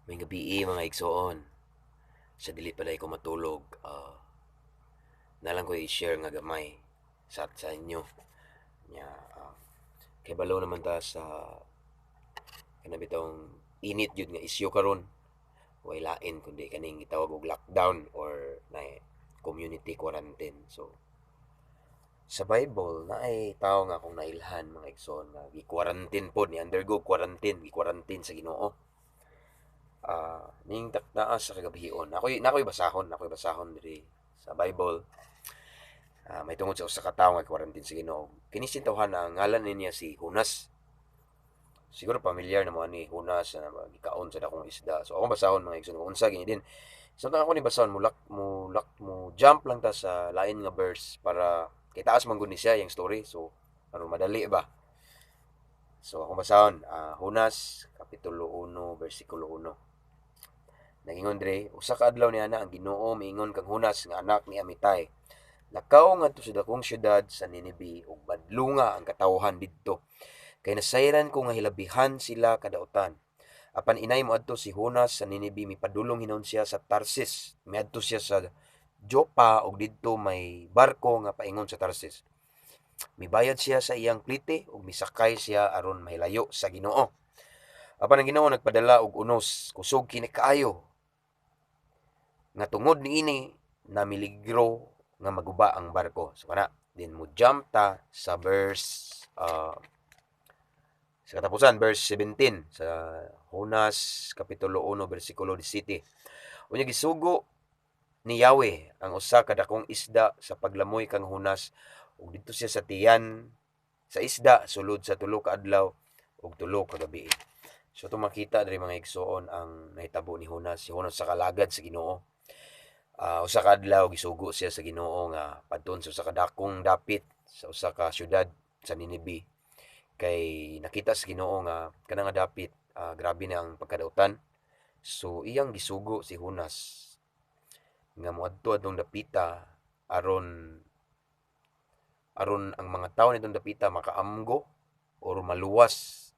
May gabi mga igsoon. Sa dili pala ko matulog, nalang ko i-share nga gamay sa inyo. Nya, ah, kay balo naman ta sa kanabitong init jud nga isyu karon. Way lain kundi kaning gitawag og lockdown or na community quarantine. So sa Bible na ay tao nga kung nailhan mga igsoon nga gi-quarantine pod ni undergo quarantine, gi-quarantine sa Ginoo. Ning taktaas sa kagabihion. Ako'y basahon diri sa Bible. May tungod sa usa ka tawo nga quarantine sa Ginoo. Kini sintuhan ang ngalan niya si Hunas. Siguro pamilyar na mo ni Hunas na gikaon sa dakong isda. So ako basahon mga igsoon kung unsa gini din. Samtang ako ni basahon mo jump lang ta sa lain nga verse para kay taas man gud ni siya yung story. So aron madali ba. So ako basahon Hunas kapitulo 1 bersikulo 1. Nagingon dire, usa ka adlaw niana ang Ginoo miingon kang Hunas nga anak ni Amitay. Lakaw ngadto sa dakong syudad sa Ninibe ug badlunga ang katawhan didto. Kay nasayran ko nga hilabihan sila kadautan. Apan inay moadto si Hunas sa Ninibe mipadulong hinon siya sa Tarsis. Miadto siya sa Jopa ug didto may barko nga paingon sa Tarsis. Mibayad siya sa iyang plite ug misakay siya aron mahilayo sa Ginoo. Apan ang Ginoo nagpadala og unos, kusog kini kaayo nga tungod niini na miligro nga maguba ang barko. So kana din mo jump ta sa verse sa katapusan verse 17 sa Hunas kapitulo 1 bersikulo 17. Unya gisugo ni Yahweh ang usa ka dakong isda sa paglamoy kang Hunas ug didto siya sa tiyan sa isda sulod sa tulo ka adlaw ug tulo ka gabi. So ito makita diri mga igsoon ang nahitabo ni Hunas. Si Hunas sa kalagad sa Ginoo. Usa ka adlaw gisugo siya sa Ginoo nga padton sa usa ka dakong dapit sa usa ka syudad sa Ninibe. Kay nakita sa Ginoo nga kanang nga dapit grabe na ang pagkadautan. So iyang gisugo si Hunas nga moadto atong dapita aron aron ang mga tawo nitong dapita makaamgo or maluwas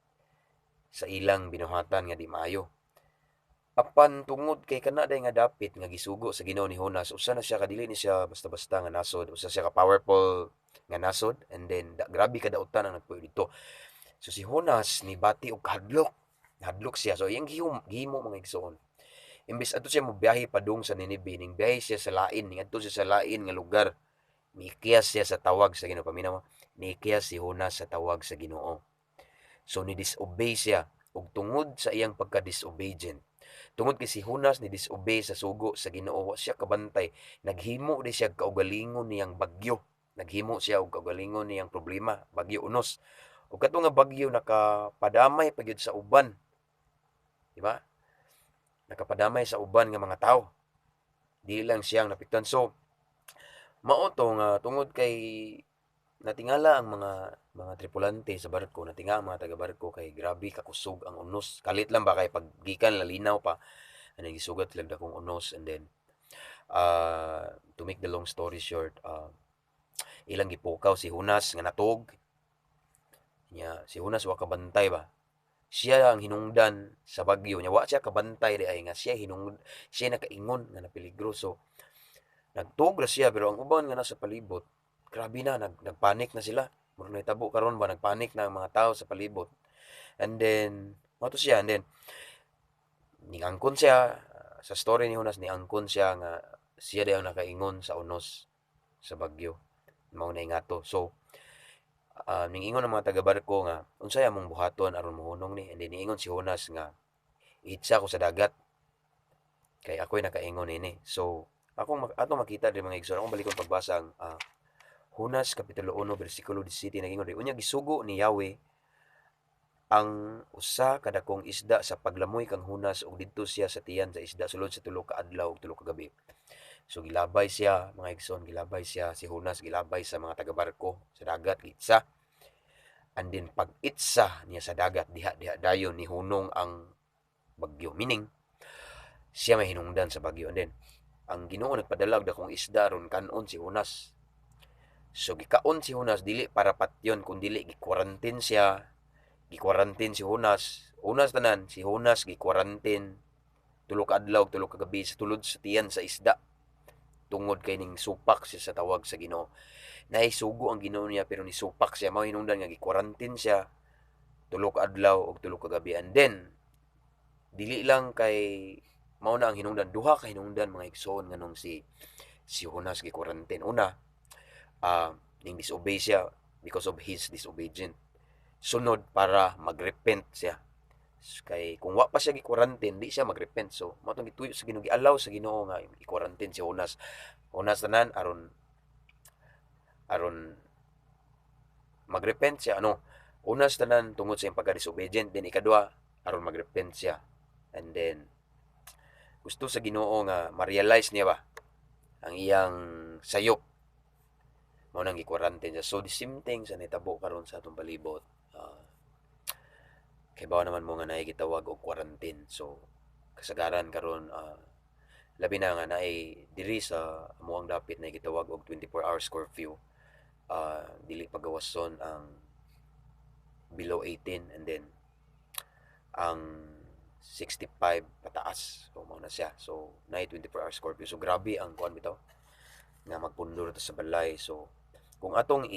sa ilang binuhatan nga di maayo. Apan tungod kay kana day nga dapit nga gisugo sa Ginoo ni Jonas, usa na siya kadili ni siya basta-basta nga nasod, usa siya ka powerful nga nasod, and then grabe kadautan ang nagpuyo dito. So si Jonas ni bati og hadlok. Hadlok siya. So iyang gihimo mga igsoon. Imbis ato siya mobiyahe padung sa Ninibe, ning biyahe siya sa lain, ning adto siya sa lain nga lugar. Miikiyas siya sa tawag sa Ginoo. Paminaw mo, niikiyas si Jonas sa tawag sa Ginoo. So ni disobey siya ug tungod sa iyang pagka-disobedient. Tungod kay si Hunas ni disobey sa sugo sa Ginoo, wa siya kabantay. Naghimo di siya kaugalingon niyang bagyo. Naghimo siya og kaugalingon niyang problema, bagyo unos. Ug kato nga bagyo nakapadamay pagyud sa uban, di ba? Nakapadamay sa uban nga mga tawo. Di lang siyang napiktan. So mao to nga tungod kay natingala ang mga tripulante sa barko, natinga ang mga taga-barko kay grabe kakusog ang unos. Kalit lang ba kay paggikan lalinaw pa ano gisugat lang dakong unos, and then to make the long story short, ilang gipukaw si Hunas nga natog niya. Si Hunas wa kabantay ba, siya ang hinungdan sa bagyo niya, wa siya kabantay di ay nga siya nakaingon nga napeligro. So nagtuog ra siya pero ang uban nga nasa palibot grabe na nagpanik na sila. Murag nahitabo karon ba nagpanik na ang mga tao sa palibot. And then moto siya, and then niangkon siya sa story ni Jonas, niangkon siya nga siya daw ang nakaingon sa unos sa bagyo. Mao na ingato. So ningingon ang mga taga-barko nga unsay among buhaton aron mohunong ni, and then niingon si Jonas nga itsa ko sa dagat kay ako'y nakaingon ini. So atong makita din mga igsoon, akong balikon pagbasa ang Hunas kapitulo 1 bersikulo 17 nagingon ri unya gisugo ni Yahweh ang usa ka dakong isda sa paglamoy kang Hunas ug didto siya sa tiyan sa isda sulod sa tulo ka adlaw ug tulo ka gabi. So gilabay siya mga igsoon, gilabay siya si Hunas, gilabay sa mga taga-barko sa dagat gitsa. And then pag itsa niya sa dagat diha dayon ni hunong ang bagyo, meaning siya may hinungdan sa bagyo. And then ang Ginoo nagpadala og dakong isda ron kanon si Hunas. So gikaon si Hunas dili para patyon kun dili gi-quarantine siya. Gi-quarantine si Hunas. Hunas tanan si Hunas gi-quarantine tulo ka adlaw, tulo ka gabi sa tulod sa tiyan sa isda tungod kay ning supak siya sa tawag sa Ginoo. Naisugo ang Ginoo niya pero ni supak siya, mao hinungdan nga gi-quarantine siya tulo ka adlaw ug tulo ka gabi. And then dili lang kay mao na ang hinungdan, duha ka hinungdan mga igsoon nganong si Jonas gi-quarantine. Una, ning disobey siya because of his disobedient. Sunod, para magrepent siya. Kay kung wa pa siya gi-quarantine, di siya magrepent. So, mao tong gituyo sa Ginoo, giallow sa Ginoo nga i-quarantine si Jonas. Jonas tanan aron aron magrepent siya, ano, unas tanan tungod sa iyang pagka-disobedient, then ikaduha aron magrepent siya. And then gusto sa Ginoo nga ma-realize niya ba ang iyang sayop, mao nang gi-quarantine siya. So the same thing sa nitabo karon sa atong palibot. Kay bawa naman mo nga naay gitawag og quarantine. So kasagaran karon labi na nga naay diri sa amuang dapit na gitawag og 24 hours curfew. Dili pagawason ang below 18, and then ang 65 pataas. So mao na siya. So naay 24 hours curfew. So grabe ang kuan bitaw nga magpundor ta sa balay. So kung atong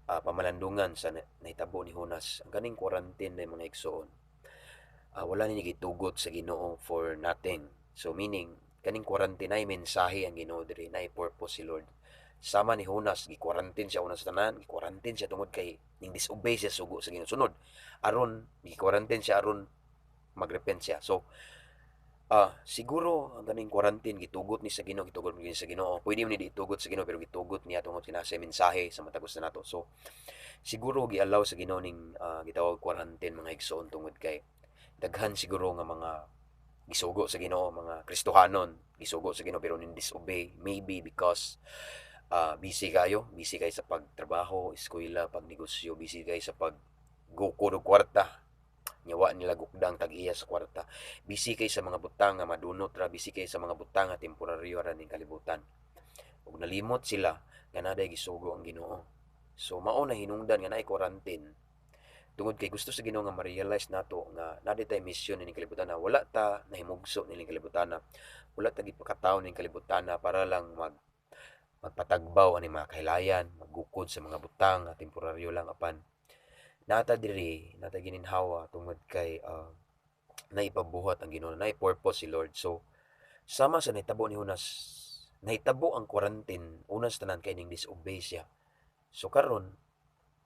pamalandungan sa nahitabo ni Jonas, ang kaning quarantine na mga igsoon, wala ni gitugot sa Ginoo for nothing. So meaning kaning quarantine ay mensahe ang Ginoo diri, nay purpose si Lord. Sama ni Jonas, gi-quarantine siya una sa tanan, gi-quarantine siya tungod kay ning disobey siya sugo sa Ginoo. Sunod, aron gi-quarantine siya aron magrepent siya. So siguro ang kaning quarantine gitugot ni sa Ginoo, gitugot ni sa Ginoo. Pwede man ni itugot sa Ginoo pero gitugot niya tungod kinasa mensahe sa matagos na nato. So siguro gi-allow sa Ginoo ning gitawag quarantine mga igsoon tungod kay daghan siguro nga mga gisugo sa Ginoo, mga Kristohanon gisugo sa Ginoo pero nin disobey, maybe because busy kay sa pagtrabaho, eskwela, pagnegosyo, busy kay sa paggukod og kwarta, nyawa nila gukdang tag-iya sa kwarta, busy kay sa mga butang nga madunot ra, busy kay sa mga butang nga temporaryo ra ning kalibutan, ug nalimot sila nga naday gisugo ang Ginoo. So mao na hinungdan nga naay quarantine tungod kay gusto sa Ginoo nga ma-realize nato nga naday tay mission ning kalibutan, na wala ta nahimugso ning kalibutan, wala ta gipakataw ning kalibutan para lang magpatagbaw ani mga kahilayan, maggukod sa mga butang nga temporaryo lang, apan nata gininhawa tungod kay naipabuhat ang Ginoo, nay purpose si Lord. So sama sa nahitabo ni Jonas, nahitabo ang quarantine unas tanan kay ning disobey siya. So karon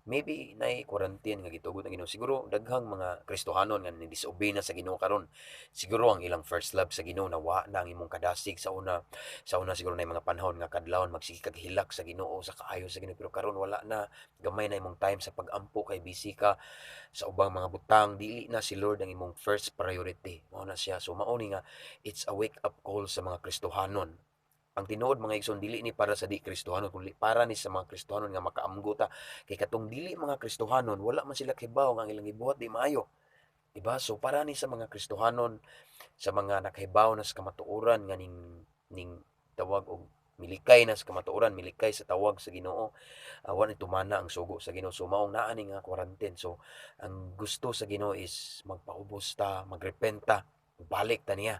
maybe nay quarantine nga gitugot ang Ginoo. Siguro daghang mga Kristohanon nga ni-disobey na sa Ginoo karon. Siguro ang ilang first love sa Ginoo nawa na ang imong kadasig sa una siguro nay mga panahon nga kadlawon magsige kag hilak sa Ginoo, sa kaayo sa Ginoo, pero karon wala na, gamay na imong time sa pag-ampo kay busy ka sa ubang mga butang, dili na si Lord ang imong first priority. Mao na siya. So mao ni nga it's a wake up call sa mga Kristohanon. Ang tinuod mga igsoon, dili ni para sa di Kristohanon, kundi para ni sa mga Kristohanon nga makaamgo ta. Kay katong dili mga Kristohanon, wala man sila kibaw nga ang ilang gibuhat di maayo. Diba? So para ni sa mga Kristohanon, sa mga nakahibaw na sa kamatuoran nga ning tawag og milikay na sa kamatuoran, milikay sa tawag sa Ginoo, awan tumana ang sugo sa Ginoo. So maong naa ni nga quarantine. So ang gusto sa Ginoo is magpaubos ta, magrepenta, balik ta niya.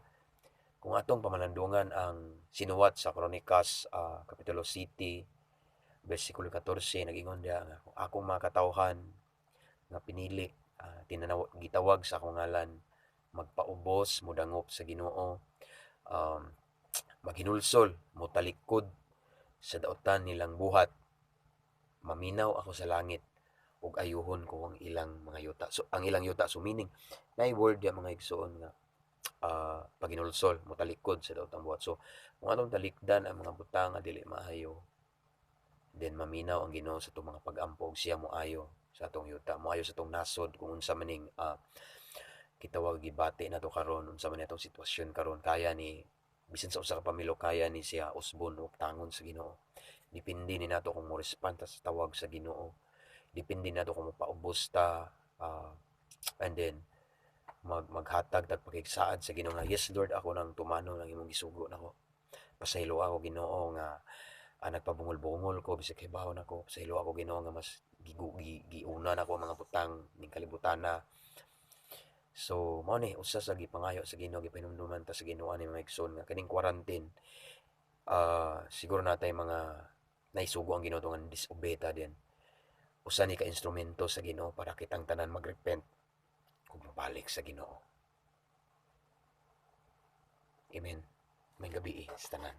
Kung atong pamalandungan ang sinuwat sa Kronikas Kapitulo 7 bersikulo 14, nag-ingon diha nga kung akong mga katawhan nga pinili, gitawag sa akong ngalan, magpaubos, mudangop sa Ginoo, um, maghinulsol, mutalikod sa daotan nilang buhat, maminaw ako sa langit ug ayuhon ko ang ilang mga yuta. So ang ilang yuta, so meaning nay word ya mga igsoon nga paginulsol, mutalikod sa daotang buhat. So kung atong talikdan ang mga butang nga dili maayo, then maminaw ang Ginoo sa itong mga pag-ampog, siya moayo sa atong yuta, moayo sa atong nasod, kung unsa maning kitawag gibati na to karon, unsa man atong sitwasyon karon, kaya ni bisan sa usa ka pamilya, kaya ni siya usbon ug tangon sa Ginoo. Depende ni nato kung mo respond sa tawag sa Ginoo, depende nato kung mapaubos ta, and then maghatag tag pakigsaad sa Ginoo nga, yes Lord, ako nang tumano lang imong gisugo nako, pasaylo ako Ginoo nga nagpabungol-bungol ko bisag kay bawon ako, pasaylo ako Ginoo nga mas giuna na ko mga butang ning kalibutan na. So mao ni usa sa gipangayo sa Ginoo gipahinumduman ta sa Ginoo ani mga igsoon nga kining quarantine siguro natay mga naisugo ang Ginoo nga disobey ta din. Usa ni ka instrumento sa Ginoo para kitang tanan magrepent ug mabalik sa Ginoo. Amen. May gabi sa tanan.